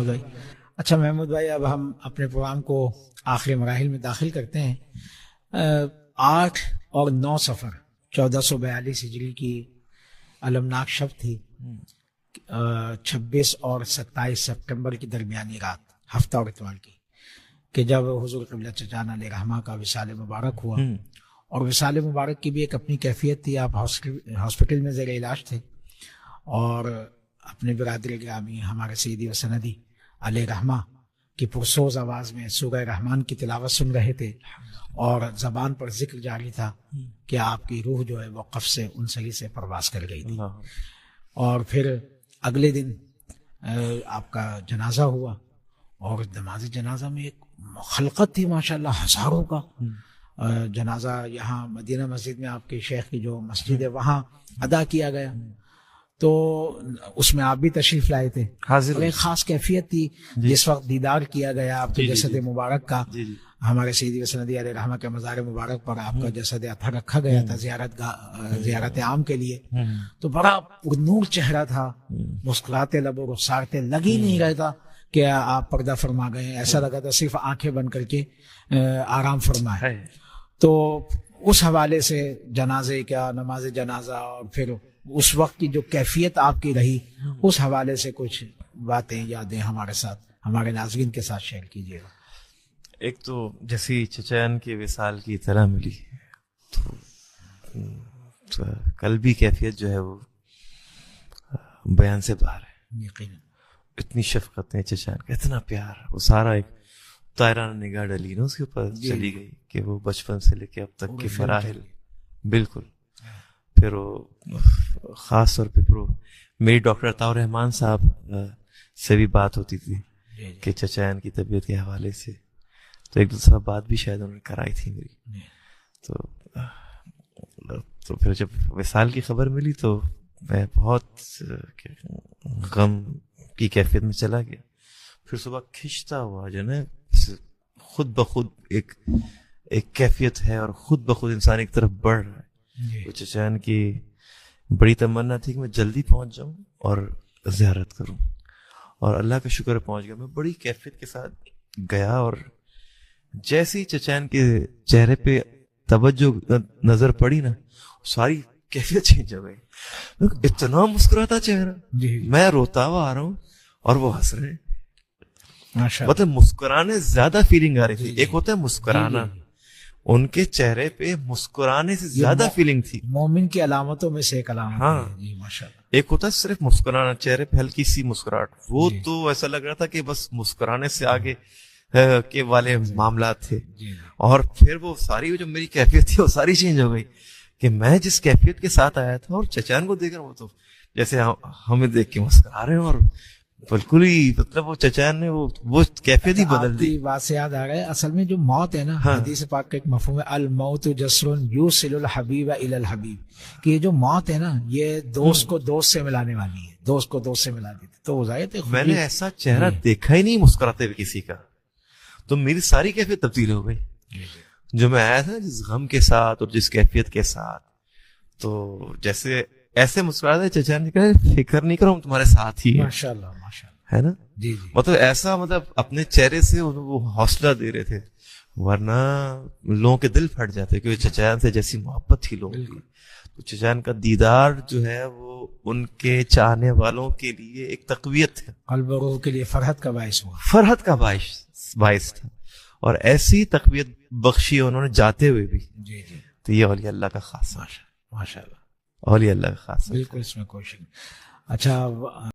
محمود بھائی. اچھا محمود بھائی، اب ہم اپنے پروگرام کو آخری مراحل میں داخل کرتے ہیں. 8 اور 9 صفر 1442 ہجری کی المناک شب تھی. 26 اور 27 سپٹمبر کی درمیانی رات، ہفتہ اور اتوار کی، کہ جب حضور قبلہ چچا علیہ رحمہ کا وصال مبارک ہوا. اور وصال مبارک کی بھی ایک اپنی کیفیت تھی. آپ ہاسپٹل میں زیر علاج تھے اور اپنے برادر گرامی ہمارے سیدی و سندی علیہ رحمہ کی پرسوز آواز میں سورہ رحمان کی تلاوت سن رہے تھے، اور زبان پر ذکر جاری تھا کہ آپ کی روح جو ہے وہ قف سے انسری سے پرواز کر گئی تھی. اور پھر اگلے دن آپ کا جنازہ ہوا، اور نماز جنازہ میں ایک خلقت تھی ماشاءاللہ، ہزاروں کا جنازہ یہاں مدینہ مسجد میں آپ کے شیخ کی جو مسجد ہے وہاں ادا کیا گیا. تو اس میں آپ بھی تشریف لائے تھے. اور ایک خاص کیفیت تھی جس وقت دیدار کیا گیا آپ کے جسد مبارک کا. ہمارے سیدی و سندی علیہ رحمہ کے مزار مبارک پر آپ کا جسد اطہر رکھا گیا تھا زیارت عام کے لیے. تو بڑا پرنور چہرہ تھا، مسکراتے لب و رخسارتے لگ ہی نہیں رہا تھا کہ آپ پردہ فرما گئے. ایسا لگا تھا صرف آنکھیں بند کر کے آرام فرمائے. تو اس حوالے سے جنازے کا، نماز جنازہ، اور پھر اس وقت کی جو کیفیت آپ کی رہی، اس حوالے سے کچھ باتیں، یادیں ہمارے ساتھ، ہمارے ناظرین کے ساتھ شیئر کیجیے گا. ایک تو جیسی چچان کے وصال کی اطلاع ملی تو قلبی کیفیت جو ہے وہ بیان سے باہر ہے. یقیناً اتنی شفقتیں چچان کا، اتنا پیار، وہ سارا ایک طائرانہ نگاہ ڈلی نا اس کے اوپر چلی گئی کہ وہ بچپن سے لے کے اب تک کی فراہل. بالکل. پھر وہ خاص طور پہ میری ڈاکٹر عطاء الرحمان صاحب سے بھی بات ہوتی تھی کہ چچان کی طبیعت کے حوالے سے، تو ایک دوسرا بات بھی شاید انہوں نے کرائی تھی میری. تو پھر جب وصال کی خبر ملی تو میں بہت غم کی کیفیت میں چلا گیا. پھر صبح کھنچتا ہوا جو نا خود بخود ایک کیفیت ہے، اور خود بخود انسان ایک طرف بڑھ رہا ہے. تو چچان کی بڑی تمنا تھی کہ میں جلدی پہنچ جاؤں اور زیارت کروں، اور اللہ کا شکر پہنچ گیا. میں بڑی کیفیت کے ساتھ گیا، اور جیسے ہی چچان کے چہرے پہ توجہ نظر پڑی نا، ساری کیفیت چینج ہو گئی. اتنا مسکراتا چہرہ، میں روتا ہوا آ رہا ہوں اور وہ ہنس رہے ہیں. مطلب مسکرانے زیادہ فیلنگ آ رہی تھی. ایک ہوتا ہے مسکرانا، ان کے چہرے پہ مسکرانے سے زیادہ فیلنگ تھی. مومن کی علامتوں میں سے ایک علامت. ہاں ماشاءاللہ. ایک ہوتا ہے صرف مسکرانا، چہرے پہ ہلکی سی مسکراہٹ، وہ تو ایسا لگ رہا تھا کہ بس مسکرانے سے آگے کے والے معاملات تھے. اور پھر وہ ساری جو میری کیفیت تھی وہ ساری چینج ہو گئی کہ میں جس کیفیت کے ساتھ آیا تھا اور چچان کو دیکھ رہا ہوں، وہ تو جیسے ہمیں دیکھ کے مسکرا رہے ہیں، اور بالکل ہی مطلب وہ چچان نے وہ کیفیت ہی بدل دی. بات سے یاد آ رہا ہے، اصل میں جو موت ہے نا، حدیث پاک کا ایک مفہوم ہے، الموت جسر یوصل الحبیب الی الحبیب، کہ یہ جو موت ہے نا یہ دوست کو دوست سے ملانے والی ہے، دوست کو دوست سے ملا دیتی. تو میں نے ایسا چہرہ دیکھا ہی نہیں مسکراتے ہوئے کسی کا. تو میری ساری کیفیت تبدیل ہو گئی. جو میں آیا تھا جس غم کے ساتھ اور جس کیفیت کے ساتھ، تو جیسے ایسے مسکراتے چچا نے کہا فکر نہیں کرو، ہم تمہارے ساتھ ہی ہیں. ماشاءاللہ ماشاءاللہ. ہے نا. مطلب ایسا، مطلب اپنے چہرے سے وہ حوصلہ دے رہے تھے، ورنہ لوگوں کے دل پھٹ جاتے کیونکہ چچان سے جیسی محبت تھی لوگوں کی. تو چچان کا دیدار جو ہے وہ ان کے چاہنے والوں کے لیے ایک تقویت ہے، قلب و روح کے لیے فرحت کا باعث ہوا، فرحت کا باعث تھا. اور ایسی تقویت بخشی انہوں نے جاتے ہوئے بھی. تو یہ اولیاء اللہ کا خاص، ماشاءاللہ اولیاء اللہ کا خاص. بالکل، اس میں کوئی شک نہیں. اچھا